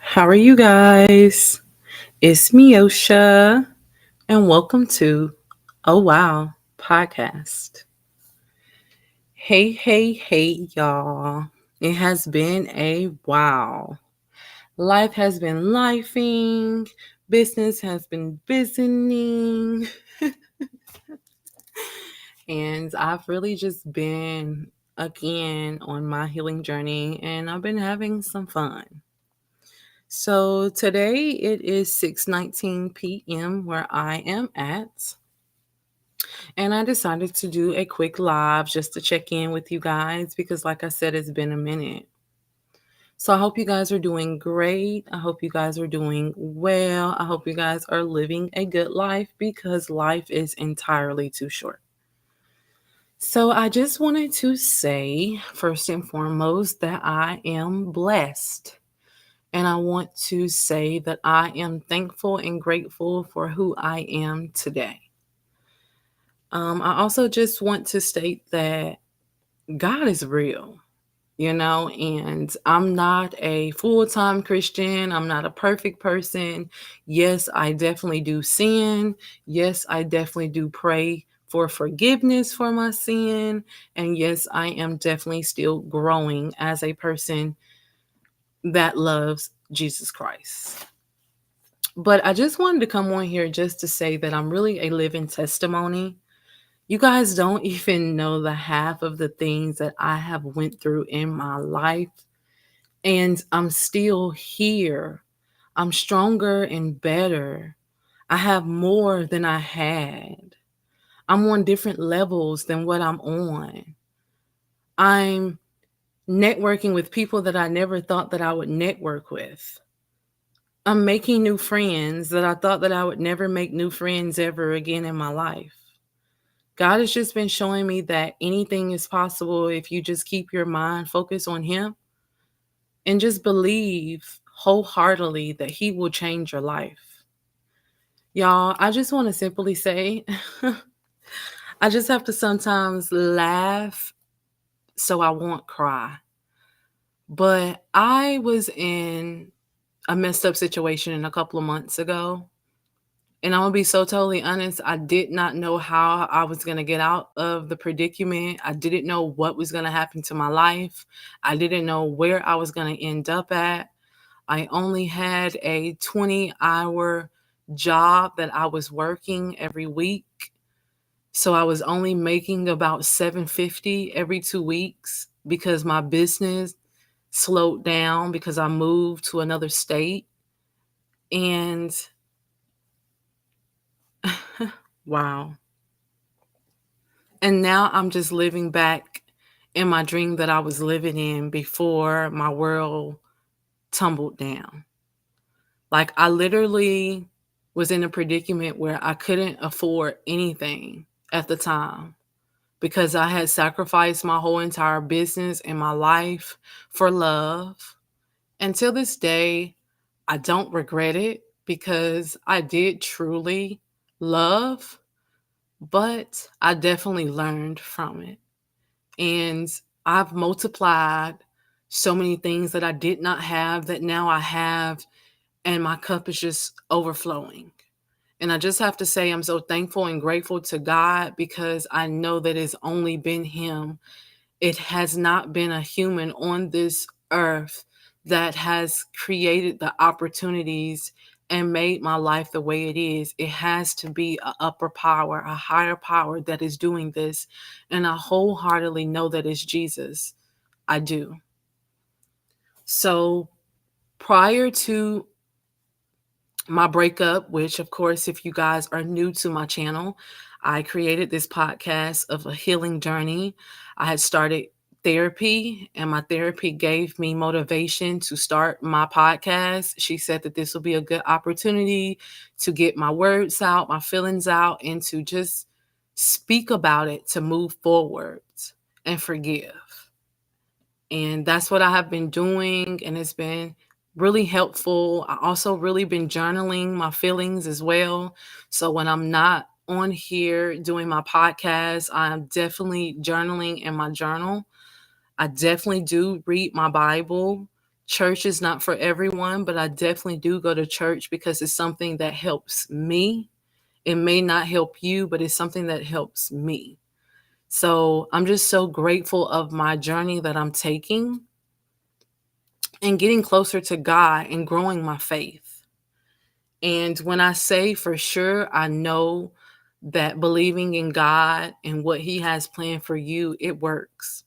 How are you guys? It's Miosha, and welcome to Oh Wow Podcast. Hey, y'all. It has been a while. Life has been lifing, business has been busying, and I've really just been again on my healing journey, and I've been having some fun. So today it is 6:19 p.m. where I am at, and I decided to do a quick live just to check in with you guys because like I said it's been a minute. So I hope you guys are doing great. I hope you guys are doing well. I hope you guys are living a good life because life is entirely too short. So I just wanted to say first and foremost that I am blessed. And I want to say that I am thankful and grateful for who I am today. I also just want to state that God is real, and I'm not a full time Christian. I'm not a perfect person. Yes, I definitely do sin. Yes, I definitely do pray for forgiveness for my sin. And yes, I am definitely still growing as a person that loves Jesus Christ. But I just wanted to come on here just to say that I'm really a living testimony. You guys don't even know the half of the things that I have went through in my life, and I'm still here. I'm stronger and better. I have more than I had. I'm on different levels than what I'm on. I'm networking with people that I never thought that I would network with. I'm making new friends that I thought that I would never make new friends ever again in my life. God has just been showing me that anything is possible if you just keep your mind focused on Him and just believe wholeheartedly that He will change your life. Y'all, I just want to simply say, I just have to sometimes laugh so I won't cry. But I was in a messed up situation a couple of months ago. And I'm gonna be so totally honest, I did not know how I was gonna get out of the predicament. I didn't know what was gonna happen to my life. I didn't know where I was gonna end up at. I only had a 20-hour job that I was working every week. So I was only making about 750 every 2 weeks because my business slowed down because I moved to another state. And wow. And now I'm just living back in my dream that I was living in before my world tumbled down. Like I literally was in a predicament where I couldn't afford anything at the time because I had sacrificed my whole entire business and my life for love. Until this day, I don't regret it because I did truly love, but I definitely learned from it. And I've multiplied so many things that I did not have that now I have, and my cup is just overflowing. And I just have to say, I'm so thankful and grateful to God because I know that it's only been Him. It has not been a human on this earth that has created the opportunities and made my life the way it is. It has to be a upper power, a higher power that is doing this. And I wholeheartedly know that it's Jesus. I do. So prior to my breakup, which, of course, if you guys are new to my channel, I created this podcast of a healing journey. I had started therapy, and my therapy gave me motivation to start my podcast. She said that this will be a good opportunity to get my words out, my feelings out, and to just speak about it to move forward and forgive. And that's what I have been doing, and it's been really helpful. I also really been journaling my feelings as well. So when I'm not on here doing my podcast, I'm definitely journaling in my journal. I definitely do read my Bible Church is not for everyone, but I definitely do go to church because it's something that helps me. It may not help you, but it's something that helps me. So I'm just so grateful of my journey that I'm taking and getting closer to God and growing my faith. And when I say for sure, I know that believing in God and what He has planned for you, it works.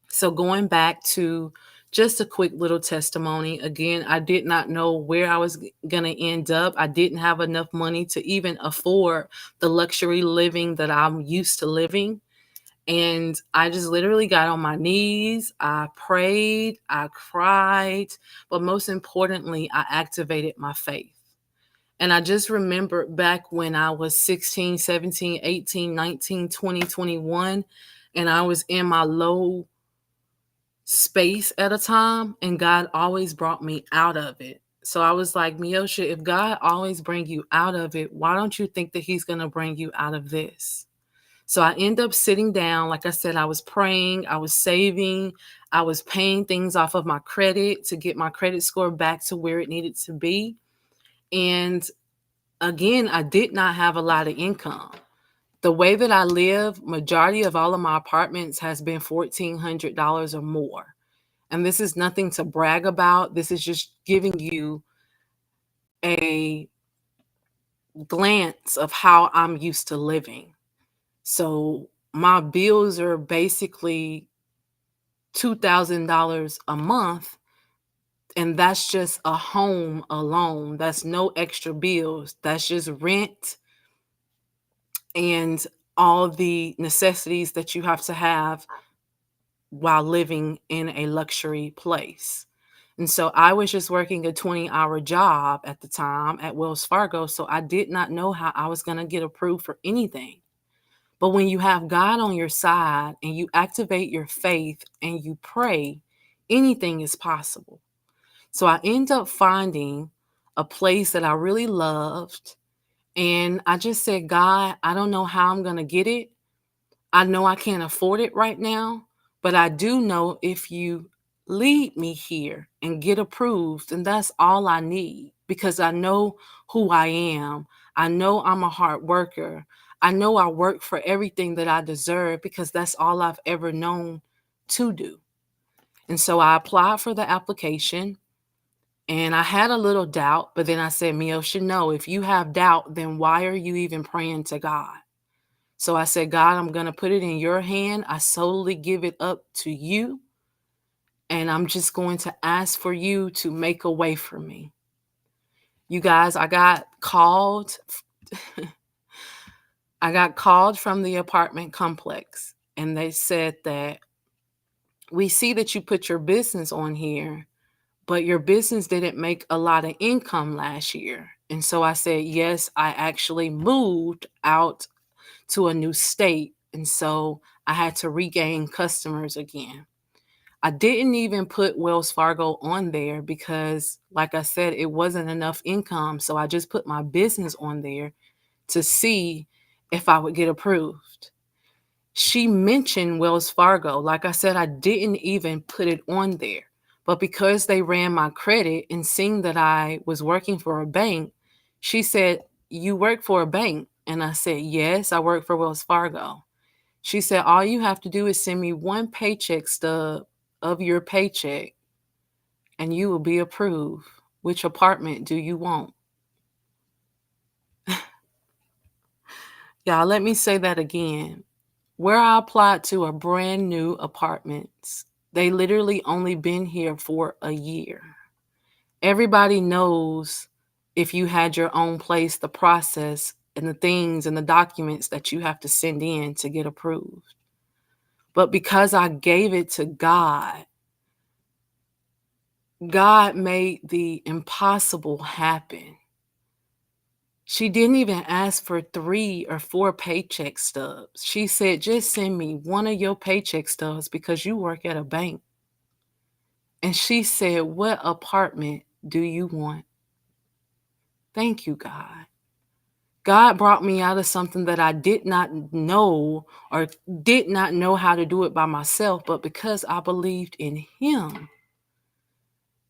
So going back to just a quick little testimony, again, I did not know where I was going to end up. I didn't have enough money to even afford the luxury living that I'm used to living. And I just literally got on my knees. I prayed, I cried, but most importantly, I activated my faith. And I just remember back when I was 16, 17, 18, 19, 20, 21, and I was in my low space at a time, and God always brought me out of it. So I was like, Miosha, if God always bring you out of it, why don't you think that He's going to bring you out of this? So I end up sitting down. Like I said, I was praying, I was saving, I was paying things off of my credit to get my credit score back to where it needed to be. And again, I did not have a lot of income. The way that I live, majority of all of my apartments has been $1,400 or more. And this is nothing to brag about. This is just giving you a glance of how I'm used to living. So my bills are basically $2,000 a month. And that's just a home alone. That's no extra bills. That's just rent and all the necessities that you have to have while living in a luxury place. And so I was just working a 20-hour job at the time at Wells Fargo. So I did not know how I was going to get approved for anything. But when you have God on your side and you activate your faith and you pray, anything is possible. So I end up finding a place that I really loved. And I just said, God, I don't know how I'm going to get it. I know I can't afford it right now, but I do know if you lead me here and get approved, and that's all I need because I know who I am. I know I'm a hard worker. I know I work for everything that I deserve because that's all I've ever known to do. And so I applied for the application and I had a little doubt, but then I said, Miosha, no, if you have doubt, then why are you even praying to God? So I said, God, I'm going to put it in your hand. I solely give it up to you. And I'm just going to ask for you to make a way for me. You guys, I got called. I got called from the apartment complex. And they said that we see that you put your business on here, but your business didn't make a lot of income last year. And so I said, yes, I actually moved out to a new state. And so I had to regain customers again. I didn't even put Wells Fargo on there because, like I said, it wasn't enough income. So I just put my business on there to see if I would get approved. She mentioned Wells Fargo. Like I said, I didn't even put it on there. But because they ran my credit and seeing that I was working for a bank, she said, you work for a bank? And I said, yes, I work for Wells Fargo. She said, all you have to do is send me one paycheck stub of your paycheck and you will be approved. Which apartment do you want? Y'all, let me say that again. Where I applied to are brand new apartments. They literally only been here for a year. Everybody knows if you had your own place, the process and the things and the documents that you have to send in to get approved. But because I gave it to God, God made the impossible happen. She didn't even ask for 3 or 4 paycheck stubs. She said, just send me one of your paycheck stubs because you work at a bank. And she said, what apartment do you want? Thank you, God. God brought me out of something that I did not know or did not know how to do it by myself, but because I believed in Him,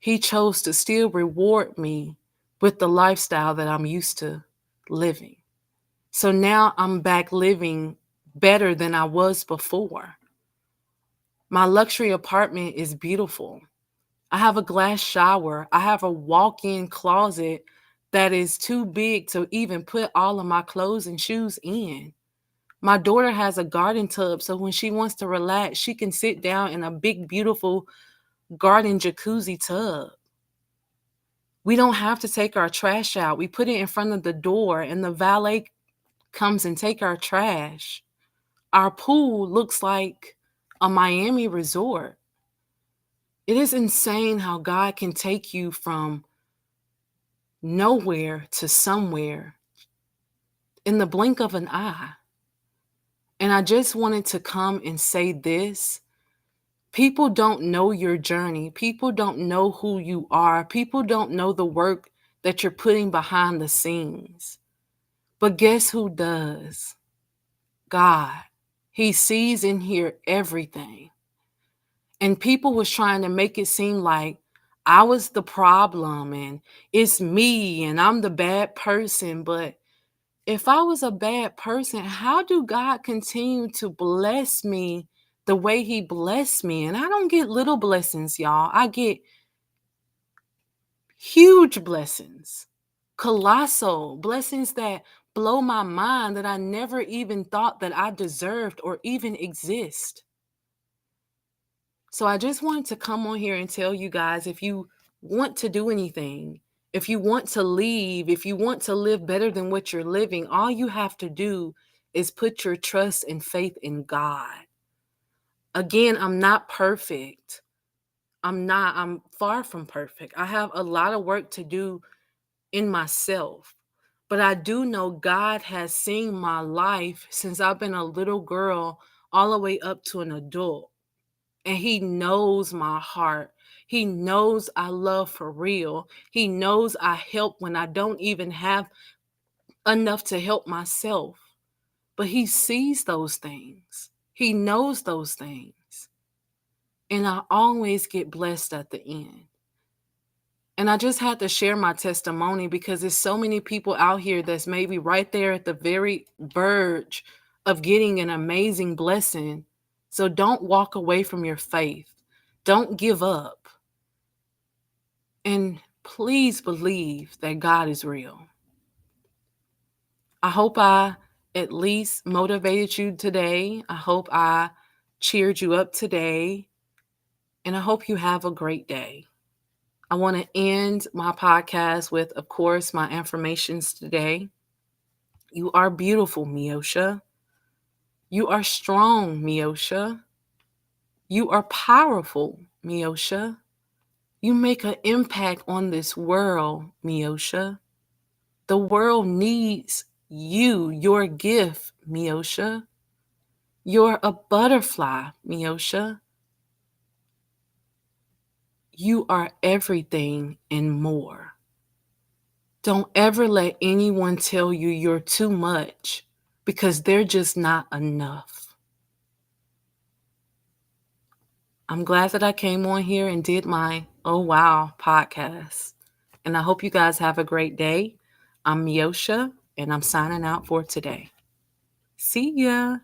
He chose to still reward me with the lifestyle that I'm used to living. So now I'm back living better than I was before. My luxury apartment is beautiful. I have a glass shower. I have a walk in closet that is too big to even put all of my clothes and shoes in. My daughter has a garden tub, so when she wants to relax, she can sit down in a big, beautiful garden jacuzzi tub. We don't have to take our trash out. We put it in front of the door, and the valet comes and take our trash. Our pool looks like a Miami resort. It is insane how God can take you from nowhere to somewhere in the blink of an eye. And I just wanted to come and say this. People don't know your journey. People don't know who you are. People don't know the work that you're putting behind the scenes. But guess who does? God. He sees and hears everything. And people was trying to make it seem like I was the problem and it's me and I'm the bad person. But if I was a bad person, how do God continue to bless me the way he blessed me? And I don't get little blessings, y'all. I get huge blessings, colossal blessings that blow my mind that I never even thought that I deserved or even exist. So I just wanted to come on here and tell you guys, if you want to do anything, if you want to leave, if you want to live better than what you're living, all you have to do is put your trust and faith in God. Again, I'm not perfect. I'm far from perfect. I have a lot of work to do in myself. But I do know God has seen my life since I've been a little girl all the way up to an adult. And he knows my heart. He knows I love for real. He knows I help when I don't even have enough to help myself. But he sees those things. He knows those things. And I always get blessed at the end. And I just had to share my testimony because there's so many people out here that's maybe right there at the very verge of getting an amazing blessing. So don't walk away from your faith. Don't give up. And please believe that God is real. I hope I at least motivated you today. I hope I cheered you up today. And I hope you have a great day. I want to end my podcast with, of course, my affirmations today. You are beautiful, Miosha. You are strong, Miosha. You are powerful, Miosha. You make an impact on this world, Miosha. The world needs you, your gift, Miosha. You're a butterfly, Miosha. You are everything and more. Don't ever let anyone tell you you're too much because they're just not enough. I'm glad that I came on here and did my Oh Wow podcast. And I hope you guys have a great day. I'm Miosha, and I'm signing out for today. See ya.